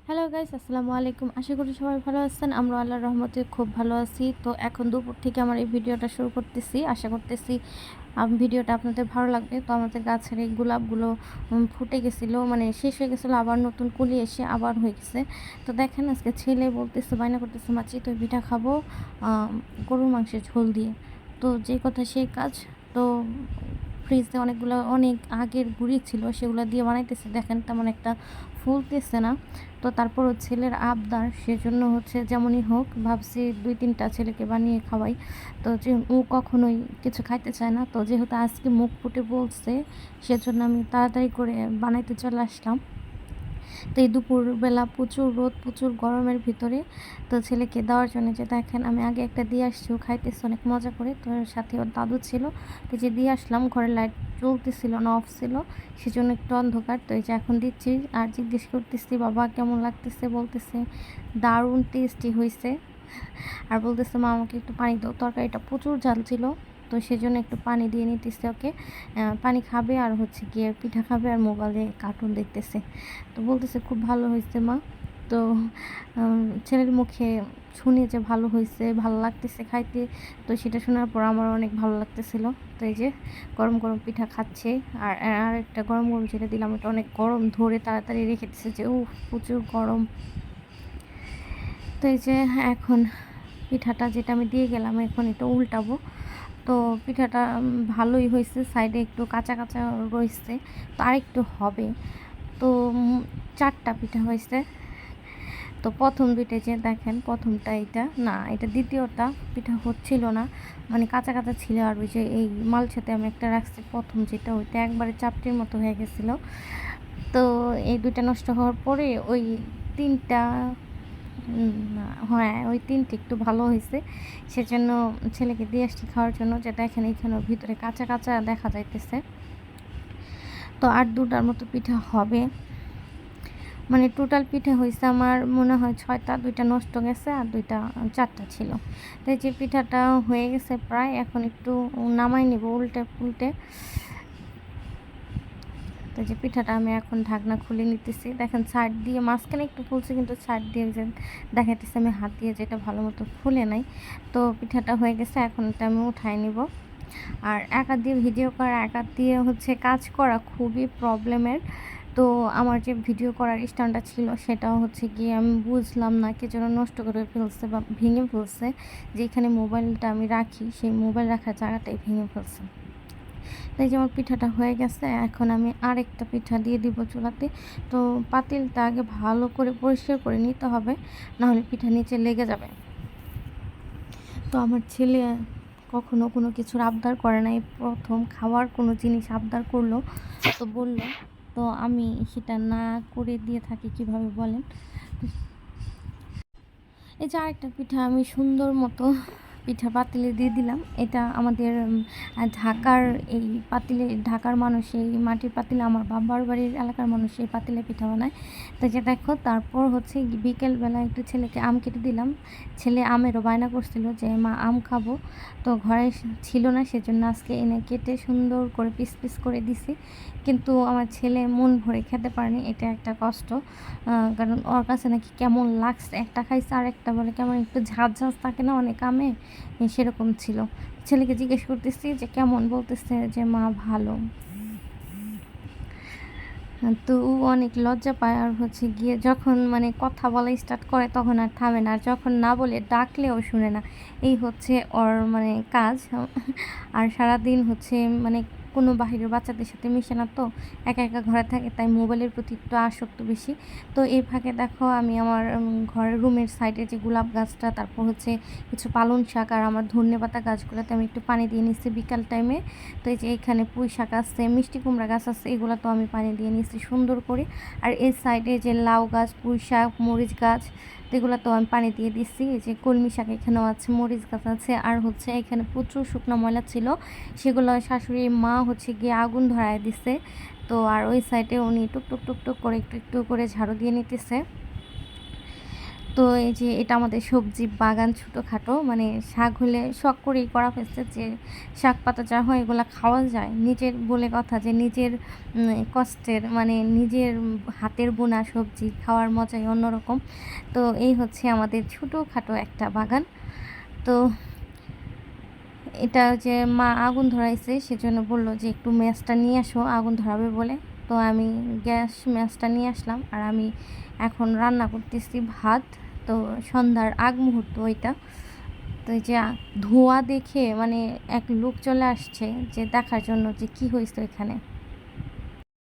Hello guys, আসসালামু আলাইকুম। আশা করি সবাই ভালো আছেন। আমরা আল্লাহর রহমতে খুব ভালো আছি। তো এখন দুপুর থেকে আমার এই ভিডিওটা শুরু করতেছি। আশা করতেছি ভিডিওটা আপনাদের ভালো লাগবে। তো আমাদের গাছের এই গোলাপগুলো ফুটে গেছিলো, মানে শেষ হয়ে গেছিলো, আবার নতুন কুলি এসে আবার হয়ে গেছে। তো দেখেন আজকে ছেলে বলতেছে, বায়না করতেছে, মা চিতই পিঠা খাবো গরুর মাংসের ঝোল দিয়ে। তো যে কথা সেই কাজ। তো ফ্রিজে অনেক আগের গুঁড়ি ছিল, সেগুলো দিয়ে বানাইতেছে। দেখেন তেমন একটা ফুলতেছে না। তো তারপরও ছেলের আবদার, সেজন্য হচ্ছে যেমনই হোক ভাবছি 2-3টা ছেলেকে বানিয়ে খাওয়াই। তো যে ও কখনোই কিছু খাইতে চায় না, তো যেহেতু আজকে মুখ ফুটে বলছে, সেজন্য আমি তাড়াতাড়ি করে বানাইতে চলে আসলাম। তো এই দুপুরবেলা প্রচুর রোদ, প্রচুর গরমের ভিতরে তো ছেলেকে দেওয়ার জন্য, যে দেখেন আমি আগে একটা দিয়ে আসছি, ও খাইতেছে অনেক মজা করে। তো সাথে ওর দাদু ছিল, তো যে দিয়ে আসলাম, ঘরের লাইট জ্বলতেছিল না, অফ ছিল, সেজন্য একটু অন্ধকার। তো এই যে এখন দিচ্ছি আর জিজ্ঞেস করতেছি বাবা কেমন লাগতেছে, বলতেছে দারুণ টেস্টি হয়েছে। আর বলতেছে মা আমাকে একটু পানি দাও, তরকারিটা প্রচুর ঝাল ছিল, তো সেজন্য একটু পানি দিয়ে নিতেছে ওকে। পানি খাবে আর হচ্ছে গিয়ে পিঠা খাবে আর মোবাইলে কার্টুন দেখতেছে। তো বলতেছে খুব ভালো হয়েছে মা। তো ছেলের মুখে শুনে যে ভালো হয়েছে, ভালো লাগতেছে খাইতে, তো সেটা শোনার পর আমার অনেক ভালো লাগতেছিল। তো এই যে গরম গরম পিঠা খাচ্ছে। আর একটা গরম গরম যেটা দিলাম, ওটা অনেক গরম, ধরে তাড়াতাড়ি রেখে দিচ্ছে যে প্রচুর গরম। তো এই যে এখন পিঠাটা যেটা আমি দিয়ে গেলাম, এখন এটা উল্টাবো। তো পিঠাটা ভালোই হয়েছে, সাইডে একটু কাঁচা কাঁচা রয়েছে, তো আরেকটু হবে। তো 4টা পিঠা হয়েছে। তো প্রথম দুইটা যে দেখেন, প্রথমটা এটা না, এটা দ্বিতীয়টা পিঠা হচ্ছিল না, মানে কাঁচা কাঁচা ছিল। আর ওই যে এই মালসাতে আমি একটা রাখছি প্রথম, যেটা ওইটা একবারে চাপটির মতো হয়ে গেছিলো। তো এই দুইটা নষ্ট হওয়ার পরে ওই 3টা, হ্যাঁ ওই 3টে একটু ভালো হয়েছে, সেজন্য ছেলেকে দিয়ে আসছি খাওয়ার জন্য। যে দেখেন এখানেও ভিতরে কাঁচা কাঁচা দেখা যাইতেছে। তো আর 2টার মতো পিঠা হবে, মানে টোটাল পিঠা হয়েছে আমার মনে হয় 6টা, 2টা নষ্ট গেছে আর 4টা ছিল। তাই যে পিঠাটা হয়ে গেছে প্রায়, এখন একটু নামাই নিব উল্টে পুল্টে। তো যে পিঠাটা আমি এখন ঢাকনা খুলে নিতেছি। দেখেন সাইড দিয়ে মাঝখানে একটু ফুলছে, কিন্তু সাইড দিয়ে যে দেখাইতেছি আমি হাত দিয়ে, যেটা ভালো মতো ফুলে নাই। তো পিঠাটা হয়ে গেছে, এখন এটা আমি উঠাই নিব। আর একা দিয়ে ভিডিও করা, একা দিয়ে হচ্ছে কাজ করা খুবই প্রবলেমের। তো আমার যে ভিডিও করার স্ট্যান্ডটা ছিল, সেটাও হচ্ছে গিয়ে আমি বুঝলাম না কি জন্য নষ্ট করে ফেলছে বা ভেঙে ফেলছে। যেখানে মোবাইলটা আমি রাখি, সেই মোবাইল রাখার জায়গাটাই ভেঙে ফেলছে। তাই যে আমার পিঠাটা হয়ে গেছে, এখন আমি আরেকটা পিঠা দিয়ে দিব চুলাতে। তো পাতিলটা আগে ভালো করে পরিষ্কার করে নিতে হবে, নাহলে পিঠা নিচে লেগে যাবে। তো আমার ছেলে কখনো কোনো কিছুর আবদার করে নাই, প্রথম খাওয়ার কোনো জিনিস আবদার করলো, তো বলল, তো আমি সেটা না করে দিয়ে থাকি কিভাবে বলেন। এই যে আরেকটা পিঠা আমি সুন্দর মতো পিঠা পাতিলে দিয়ে দিলাম। এটা আমাদের ঢাকার এই পাতিলে, ঢাকার মানুষ এই মাটির পাতিলে, আমার বাবার বাড়ির এলাকার মানুষ এই পাতিলে পিঠা বানায়। তো যে দেখো, তারপর হচ্ছে বিকেলবেলা একটু ছেলেকে আম কেটে দিলাম। ছেলে আমেরও বায়না করছিল যে মা আম খাবো, তো ঘরে ছিল না, সেজন্য আজকে এনে কেটে সুন্দর করে পিস পিস করে দিছি। কিন্তু আমার ছেলে মন ভরে খেতে পারেনি, এটা একটা কষ্ট। কারণ ওর কাছে নাকি কেমন লাগছে, একটা খাইছে আর একটা বলে কেমন একটু ঝাঁঝ ঝাঁঝ থাকে না অনেক আমে, সেরকম ছিল। ছেলেকে জিজ্ঞেস করতেছি যে কেমন, বলতেছে যে মা ভালো। তো ও অনেক লজ্জা পায়, আর হচ্ছে গিয়ে যখন মানে কথা বলা স্টার্ট করে তখন আর থামে না, আর যখন না বলে ডাকলেও শুনে না। এই হচ্ছে ওর মানে কাজ। আর সারাদিন হচ্ছে মানে কোনো বাহিরের বাচ্চাদের সাথে মিশে না, তো একা একা ঘরে থাকে, তাই মোবাইলের প্রতি একটু আসক্ত বেশি। তো এই ফাঁকে দেখো আমি আমার ঘরের রুমের সাইডে যে গোলাপ গাছটা, তারপর হচ্ছে কিছু পালং শাক আর আমার ধনেপাতা গাছগুলোতে আমি একটু পানি দিয়ে নিচ্ছি বিকাল টাইমে। তো এই যে এখানে পুঁই শাক আছে, মিষ্টি কুমড়া গাছ আছে, এগুলো তো আমি পানি দিয়ে নিচ্ছি সুন্দর করে। আর এই সাইডে যে লাউ গাছ, পুঁই শাক, মরিচ গাছ, তো এগুলো তো আমি পানি দিয়ে দিচ্ছি। এই যে কলমি শাক এখানেও আছে, মরিচ গাছ আছে, আর হচ্ছে এখানে প্রচুর শুকনো ময়লা ছিল, সেগুলো শাশুড়ির মা হচ্ছে গিয়ে আগুন ধরায় দিছে। তো আর ওই সাইডে উনি টুক টুক টুক টুক করে একটু একটু করে ঝাড়ু দিয়ে নিতেছে। তো এই যে এটা আমাদের সবজি বাগান ছোটোখাটো, মানে শাক হলে শখ করেই করা হয়েছে যে শাক পাতা যা হয় এগুলো খাওয়া যায়, নিজের বলে কথা যে নিজের কষ্টের মানে নিজের হাতের বোনা সবজি খাওয়ার মজাই অন্যরকম। তো এই হচ্ছে আমাদের ছোটোখাটো একটা বাগান। তো এটা যে মা আগুন ধরাইছে সেজন্য বলল যে একটু ম্যাচটা নিয়ে আসো, আগুন ধরাবে বলে। তো আমি গ্যাস ম্যাচটা নিয়ে আসলাম, আর আমি এখন রান্না করতেছি ভাত। তো সন্ধ্যার আগ মুহূর্ত ওইটা। তো এই যে ধোঁয়া দেখে মানে এক লোক চলে আসছে যে দেখার জন্য যে কি হয়েছে এখানে।